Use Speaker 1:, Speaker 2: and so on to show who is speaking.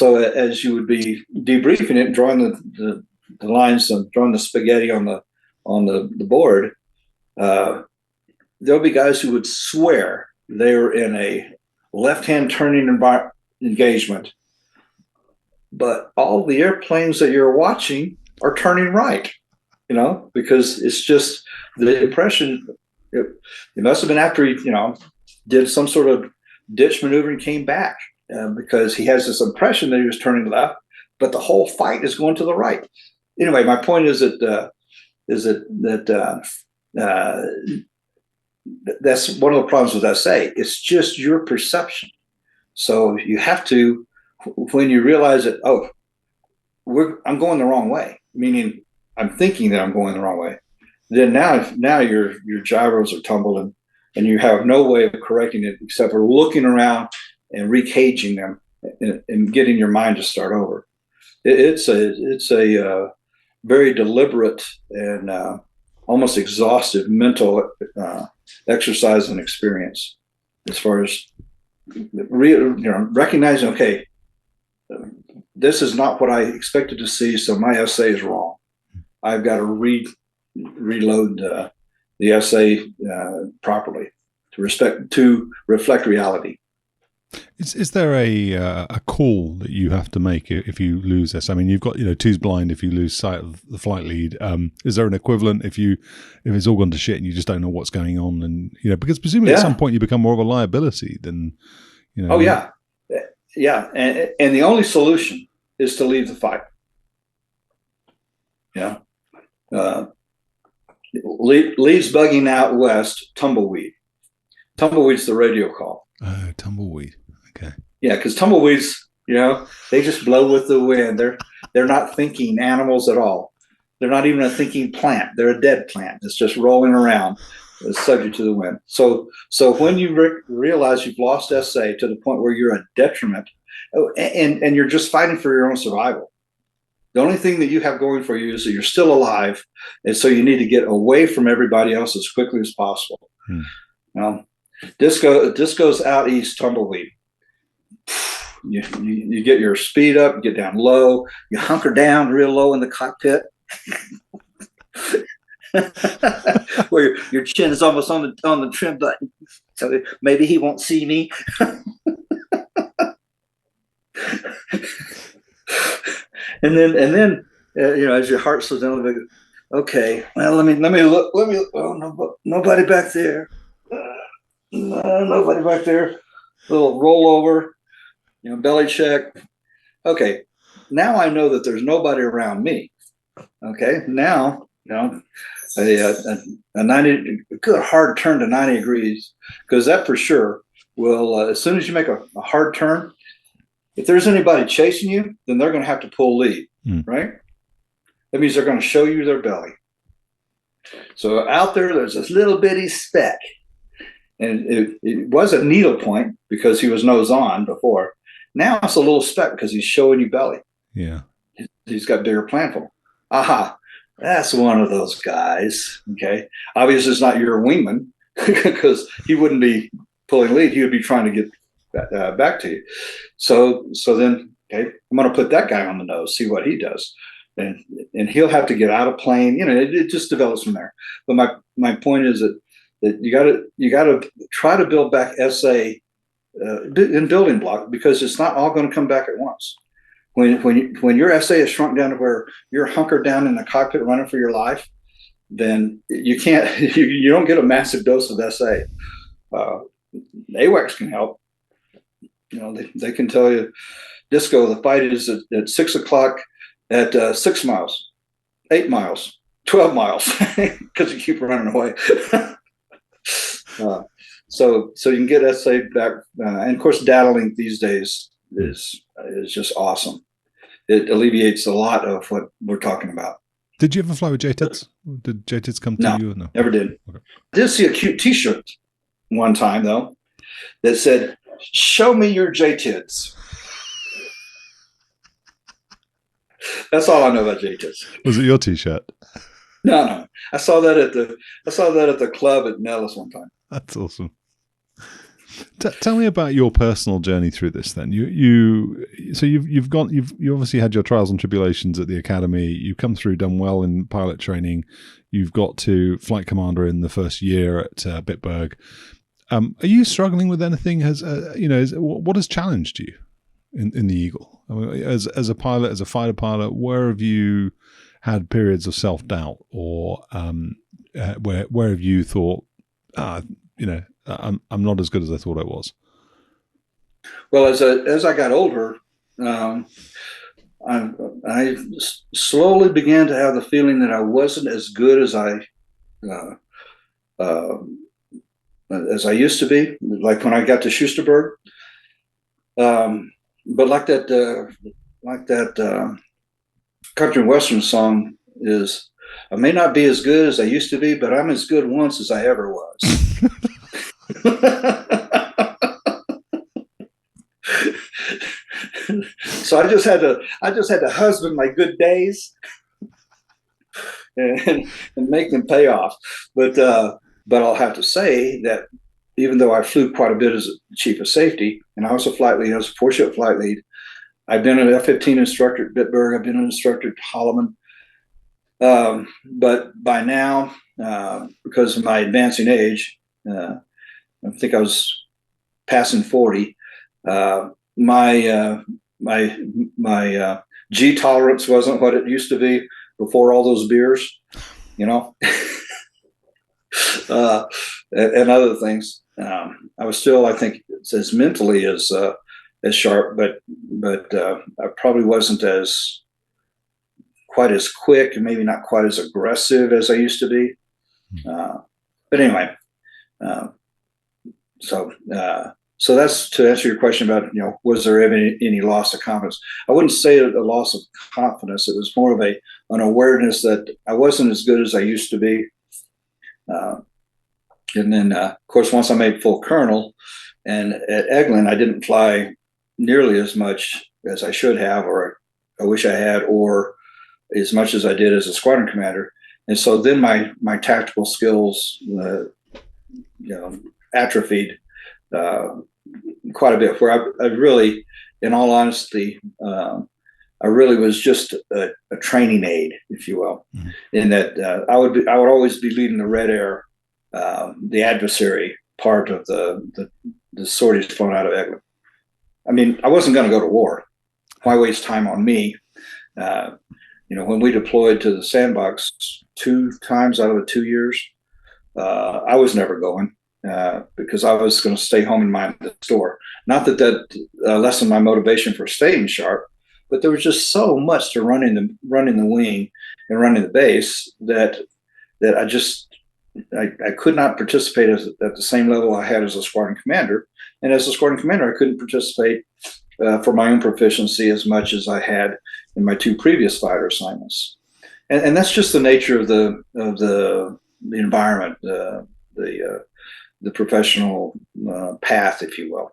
Speaker 1: as you would be debriefing it, drawing the lines, and drawing the spaghetti on the board, there'll be guys who would swear they were in a left-hand turning engagement, but all the airplanes that you're watching are turning right, because it's just the impression. It must have been after he, did some sort of ditch maneuver and came back, because he has this impression that he was turning left, but the whole fight is going to the right. Anyway, my point is that that's one of the problems with SA. It's just your perception. So you have to, when you realize that, I'm going the wrong way, meaning I'm thinking that I'm going the wrong way, then now your gyros are tumbled, and you have no way of correcting it except for looking around and recaging them and getting your mind to start over. It's a very deliberate and almost exhaustive mental exercise and experience, as far as recognizing, okay, this is not what I expected to see, so my SA is wrong. I've got to reload the essay properly to reflect reality.
Speaker 2: Is there a call that you have to make if you lose this? I mean, you've got two's blind if you lose sight of the flight lead. Is there an equivalent if it's all gone to shit and you just don't know what's going on? And because presumably at some point you become more of a liability than
Speaker 1: Oh yeah, and the only solution is to leave the fight. Yeah. Leaves bugging out west, tumbleweed. Tumbleweed's the radio call.
Speaker 2: Oh, tumbleweed. Okay.
Speaker 1: Yeah, because tumbleweeds, they just blow with the wind. They're not thinking animals at all. They're not even a thinking plant. They're a dead plant. It's just rolling around, subject to the wind. So when you realize you've lost SA to the point where you're a detriment, and you're just fighting for your own survival. The only thing that you have going for you is that you're still alive, and so you need to get away from everybody else as quickly as possible. Disco's out east, tumbleweed. You get your speed up, you get down low, you hunker down real low in the cockpit, where your chin is almost on the trim button, so maybe he won't see me. And then as your heart slows down, okay, well, let me look. Oh, nobody back there. Nobody back there. Little rollover, belly check. Okay, now I know that there's nobody around me. Okay, now a 90 good hard turn to 90 degrees, because that for sure will, as soon as you make a hard turn, if there's anybody chasing you, then they're going to have to pull lead, right? That means they're going to show you their belly. So out there's this little bitty speck. And it was a needle point because he was nose on before. Now it's a little speck because he's showing you belly.
Speaker 2: Yeah.
Speaker 1: He's got bigger planful. Aha, that's one of those guys. Okay. Obviously, it's not your wingman because he wouldn't be pulling lead. He would be trying to get back to you. So then, okay, I'm going to put that guy on the nose, see what he does. And he'll have to get out of plane. It just develops from there. But my point is that you got to try to build back SA in building block, because it's not all going to come back at once. When your SA is shrunk down to where you're hunkered down in the cockpit running for your life, then you can't you don't get a massive dose of SA. AWACS can help. They can tell you, Disco, the fight is at 6 o'clock at 6 miles, 8 miles, 12 miles, because you keep running away. So you can get SA back, and of course, data link these days is just awesome. It alleviates a lot of what we're talking about.
Speaker 2: Did you ever fly with JTIDs? Did JTIDs come to you? No,
Speaker 1: never did.
Speaker 2: Okay.
Speaker 1: I did see a cute T-shirt one time though that said, "Show me your JTIDs." That's all I know about JTIDs.
Speaker 2: Was it your T-shirt?
Speaker 1: No. I saw that at the club at Nellis one time.
Speaker 2: That's awesome. Tell me about your personal journey through this. Then you've obviously had your trials and tribulations at the academy. You've come through, done well in pilot training. You've got to flight commander in the first year at Bitburg. Are you struggling with anything? What has challenged you in the Eagle? I mean, as a pilot, as a fighter pilot, where have you had periods of self doubt, or where have you thought, I'm not as good as I thought I was?
Speaker 1: Well, as I got older, I slowly began to have the feeling that I wasn't as good uh, uh, as I used to be. Like when I got to Schusterberg, but like that country and western song is, I may not be as good as I used to be, but I'm as good once as I ever was. So I just had to husband my good days and make them pay off. But I'll have to say that even though I flew quite a bit as a chief of safety, and I was a flight lead, I was a 4-ship flight lead. I've been an F-15 instructor at Bitburg. I've been an instructor at Holloman. But by now, because of my advancing age, I think I was passing 40. My G tolerance wasn't what it used to be before all those beers, and other things. I was still, I think, as mentally as sharp, but I probably wasn't quite as quick and maybe not quite as aggressive as I used to be. But anyway, so that's to answer your question about, was there any loss of confidence? I wouldn't say a loss of confidence. It was more of an awareness that I wasn't as good as I used to be. And then, of course, once I made full colonel, and at Eglin, I didn't fly nearly as much as I should have, or I wish I had, or as much as I did as a squadron commander. And so then my tactical skills, atrophied quite a bit, where I really, in all honesty, I really was just a training aid, if you will, in that I would always be leading the red air, the adversary part of the sorties flown out of Eglin. I mean, I wasn't going to go to war. Why waste time on me? When we deployed to the sandbox 2 times out of the 2 years, I was never going because I was going to stay home and mind the store. Not that lessened my motivation for staying sharp, but there was just so much to running the wing and running the base that I could not participate at the same level I had as a squadron commander. And as a squadron commander, I couldn't participate for my own proficiency as much as I had in my 2 previous fighter assignments. And that's just the nature of the environment, the professional path, if you will.